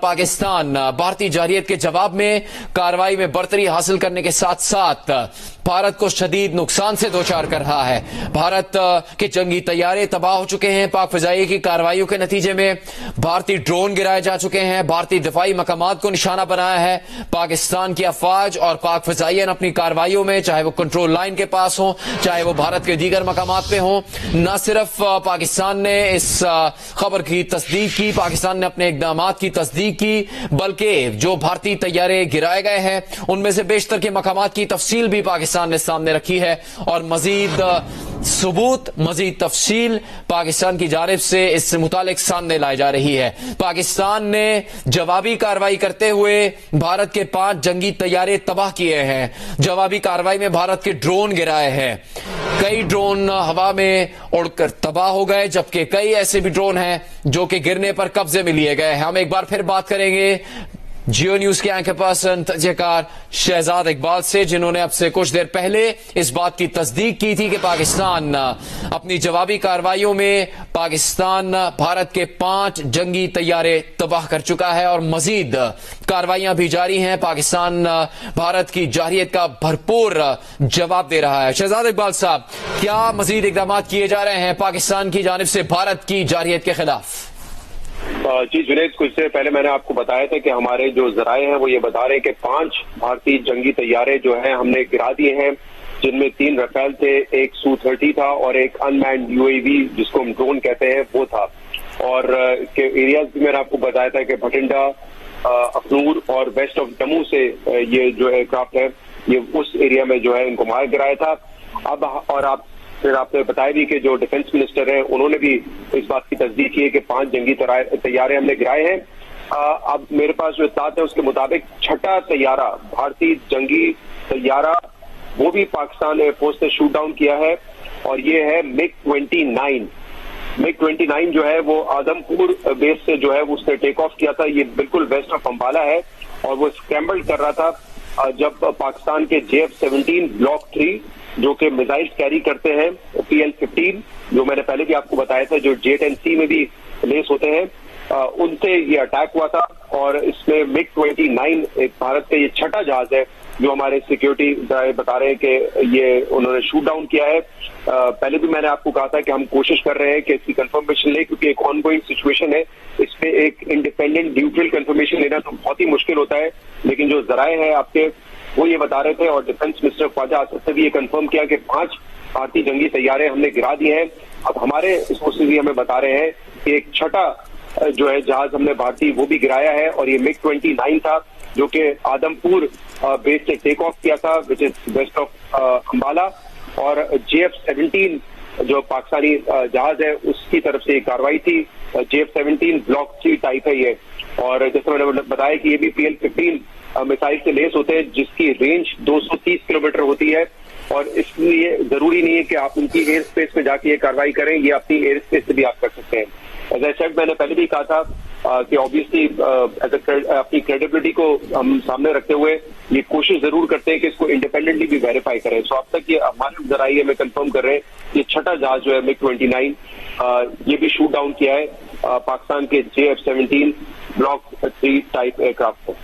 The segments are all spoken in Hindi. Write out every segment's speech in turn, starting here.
पाकिस्तान भारतीय जारहियत के जवाब में कार्रवाई में बरतरी हासिल करने के साथ साथ भारत को शदीद नुकसान से दो चार कर रहा है। भारत के जंगी तैयारे तबाह हो चुके हैं। पाक फिजाई की कार्रवाइयों के नतीजे में भारतीय ड्रोन गिराए जा चुके हैं। भारतीय दिफाई मकामात को निशाना बनाया है। पाकिस्तान की अफवाज और पाक फिजाइयन अपनी कार्रवाइयों में, चाहे वो कंट्रोल लाइन के पास हो, चाहे वो भारत के दीगर मकामात पे हो, न सिर्फ पाकिस्तान ने इस खबर की तस्दीक की, पाकिस्तान ने अपने इकदाम की तस्दीक की, बल्कि जो भारतीय तैयारे गिराए गए हैं उनमें से बेशतर के मकामात की तफसील भी पाकिस्तान ने सामने रखी है और मजीद सबूत, मजीद तफसील पाकिस्तान की जानिब से इससे मुतालिक सामने लाई जा रही है। पाकिस्तान ने जवाबी कार्रवाई करते हुए भारत के 5 जंगी तैयारे तबाह किए हैं। जवाबी कार्रवाई में भारत के ड्रोन गिराए हैं। कई ड्रोन हवा में उड़कर तबाह हो गए, जबकि कई ऐसे भी ड्रोन हैं जो कि गिरने पर कब्जे में लिए गए हैं। हम एक बार फिर बात करेंगे जियो न्यूज के एंकर पर्सन तजयकार शहजाद इकबाल से, जिन्होंने अब से कुछ देर पहले इस बात की तस्दीक की थी कि पाकिस्तान अपनी जवाबी कार्रवाइयों में पाकिस्तान भारत के 5 जंगी तैयारे तबाह कर चुका है और मजीद कार्रवाइयां भी जारी हैं। पाकिस्तान भारत की जारहियत का भरपूर जवाब दे रहा है। शहजाद इकबाल साहब, क्या मजीद इकदाम किए जा रहे हैं पाकिस्तान की जानिब से भारत की जारहियत के खिलाफ? जी जुनैद, कुछ देर पहले मैंने आपको बताया था कि हमारे जो जराए हैं वो ये बता रहे हैं कि 5 भारतीय जंगी तैयारे जो हैं हमने गिरा दिए हैं, जिनमें 3 रफेल थे, एक Su-30 था और एक अनमैन्ड UAV जिसको हम ड्रोन कहते हैं वो था। और के एरियाज भी मैंने आपको बताया था कि भटिंडा, अखनूर और वेस्ट ऑफ जम्मू से ये जो एयरक्राफ्ट है ये उस एरिया में जो है इनको मार गिराया था। अब और फिर आपने बताया भी कि जो डिफेंस मिनिस्टर हैं उन्होंने भी इस बात की तस्दीक की है कि 5 जंगी तैयारे हमने गिराए हैं। अब मेरे पास जो इत्तलात है उसके मुताबिक 6ठा तैयारा, भारतीय जंगी तैयारा, वो भी पाकिस्तान एयरफोर्स ने शूट डाउन किया है और ये है MiG-29। MiG-29 जो है वो आदमपुर बेस से जो है उसने टेक ऑफ किया था। ये बिल्कुल वेस्ट ऑफ अंबाला है और वो स्क्रैम्बल कर रहा था जब पाकिस्तान के JF-17 ब्लॉक 3 जो कि मिसाइल कैरी करते हैं, PL-15 जो मैंने पहले भी आपको बताया था, जो J-10C में भी लेस होते हैं, उनसे ये अटैक हुआ था। और इसमें MiG-29 एक भारत का ये 6ठा जहाज है जो हमारे सिक्योरिटी बता रहे हैं कि ये उन्होंने शूट डाउन किया है। पहले भी मैंने आपको कहा था कि हम कोशिश कर रहे हैं कि इसकी कंफर्मेशन लें, क्योंकि एक ऑनगोइंग सिचुएशन है। इस पे एक इंडिपेंडेंट न्यूट्रल कंफर्मेशन लेना तो बहुत ही मुश्किल होता है, लेकिन जो जराए हैं आपके वो ये बता रहे थे और डिफेंस मिनिस्टर ख्वाजा आसिफ ने भी ये कंफर्म किया कि 5 भारतीय जंगी तैयारे हमने गिरा दिए हैं। अब हमारे सोर्सेज भी हमें बता रहे हैं कि एक 6ठा जो है जहाज हमने भारतीय वो भी गिराया है और ये MiG-29 था जो कि आदमपुर बेस से टेक ऑफ किया था, which is west of Ambala. और JF-17 जो पाकिस्तानी जहाज है उसकी तरफ से कार्रवाई थी। JF-17 ब्लॉक 3 टाइप है ये, और जैसे मैंने बताया कि ये भी PL-15 मिसाइल से लेस होते हैं जिसकी रेंज 230 किलोमीटर होती है। और इसलिए जरूरी नहीं है कि आप उनकी एयर स्पेस में जाके ये कार्रवाई करें, ये अपनी एयर स्पेस से भी आप कर सकते हैं। एज आई सेड, मैंने पहले भी कहा था कि ऑब्वियसली अपनी क्रेडिबिलिटी को हम सामने रखते हुए ये कोशिश जरूर करते हैं कि इसको इंडिपेंडेंटली भी वेरीफाई करें। सो अब तक ये हमारे जराये में कंफर्म कर रहे हैं ये 6ठा जहाज जो है MiG-29 ये भी शूट डाउन किया है पाकिस्तान के JF-17 ब्लॉक 3 टाइप एयरक्राफ्ट को।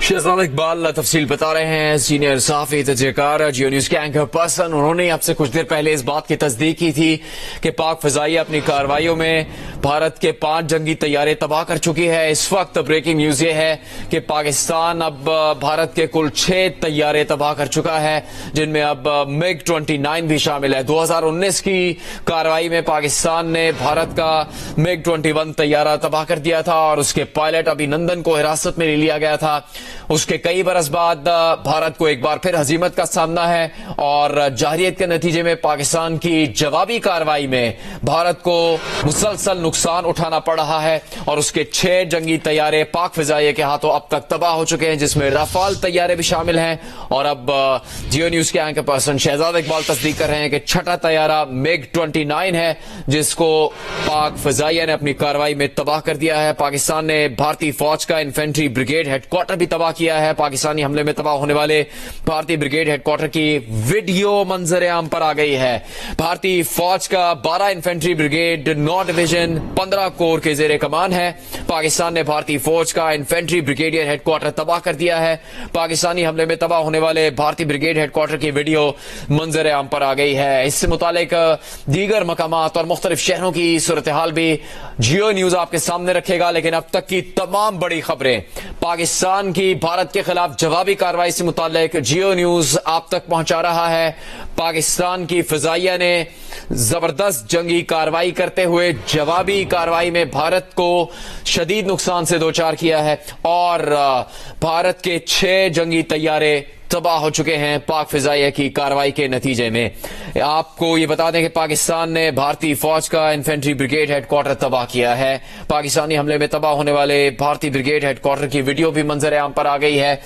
शहजाद इकबाल तफसील बता रहे हैं, सीनियर सहाफी तजयकार जियो न्यूज के एंकर पर्सन। उन्होंने आपसे कुछ देर पहले इस बात की तस्दीक की थी कि पाक फिजाई अपनी कार्रवाइयों में भारत के 5 जंगी तैयारे तबाह कर चुकी है। इस वक्त ब्रेकिंग न्यूज ये है कि पाकिस्तान अब भारत के कुल 6 तैयारे तबाह कर चुका है, जिनमें अब MiG-29 भी शामिल है। 2019 की कार्रवाई में पाकिस्तान ने भारत का MiG-21 तैयारा तबाह कर दिया था और उसके पायलट अभिनंदन को हिरासत में ले लिया गया था। उसके कई बरस बाद भारत को एक बार फिर हजीमत का सामना है और जारहियत के नतीजे में पाकिस्तान की जवाबी कार्रवाई में भारत को मुसलसल नुकसान उठाना पड़ रहा है और उसके 6 जंगी तैयारे पाक फिजाइये के हाथों अब तक तबाह हो चुके हैं, जिसमें राफाल तैयारे भी शामिल हैं। और अब जियो न्यूज के एंकर पर्सन शहजाद इकबाल तस्दीक कर रहे हैं कि 6ठा तैयारा MiG-29 है, जिसको पाक फिजाइये ने अपनी कार्रवाई में तबाह कर दिया है। पाकिस्तान ने भारतीय फौज का इन्फेंट्री ब्रिगेड हेडक्वार्टर भी तबाह किया है। पाकिस्तानी हमले में तबाह होने वाले भारतीय ब्रिगेड हेडक्वार्टर की वीडियो मंजर आम पर आ गई है। भारतीय फौज का 12 इन्फेंट्री ब्रिगेड 9 डिवीजन 15 कोर के जेरे कमान है। पाकिस्तान ने भारतीय फौज का इन्फेंट्री ब्रिगेडियर हेडक्वार्टर तबाह कर दिया है। पाकिस्तानी हमले में तबाह होने वाले भारतीय ब्रिगेड हेडक्वार्टर की वीडियो मंजर आम पर आ गई है। इससे मुतालिक दीगर मकामात और मुख्तलिफ शहरों की सूरत हाल भी जियो न्यूज आपके सामने रखेगा। लेकिन अब तक की तमाम बड़ी खबरें पाकिस्तान की भारत के खिलाफ जवाबी कार्रवाई से मुतालिक जियो न्यूज आप तक पहुंचा रहा है। पाकिस्तान की फिजाइया ने जबरदस्त जंगी कार्रवाई करते हुए जवाबी कार्रवाई में भारत को शदीद नुकसान से दोचार किया है और भारत के 6 जंगी तैयारे तबाह हो चुके हैं पाक फिजाइया की कार्रवाई के नतीजे में। आपको ये बता दें कि पाकिस्तान ने भारतीय फौज का इन्फेंट्री ब्रिगेड हेडक्वार्टर तबाह किया है। पाकिस्तानी हमले में तबाह होने वाले भारतीय ब्रिगेड हेडक्वार्टर की वीडियो भी मंजर आम पर आ गई है।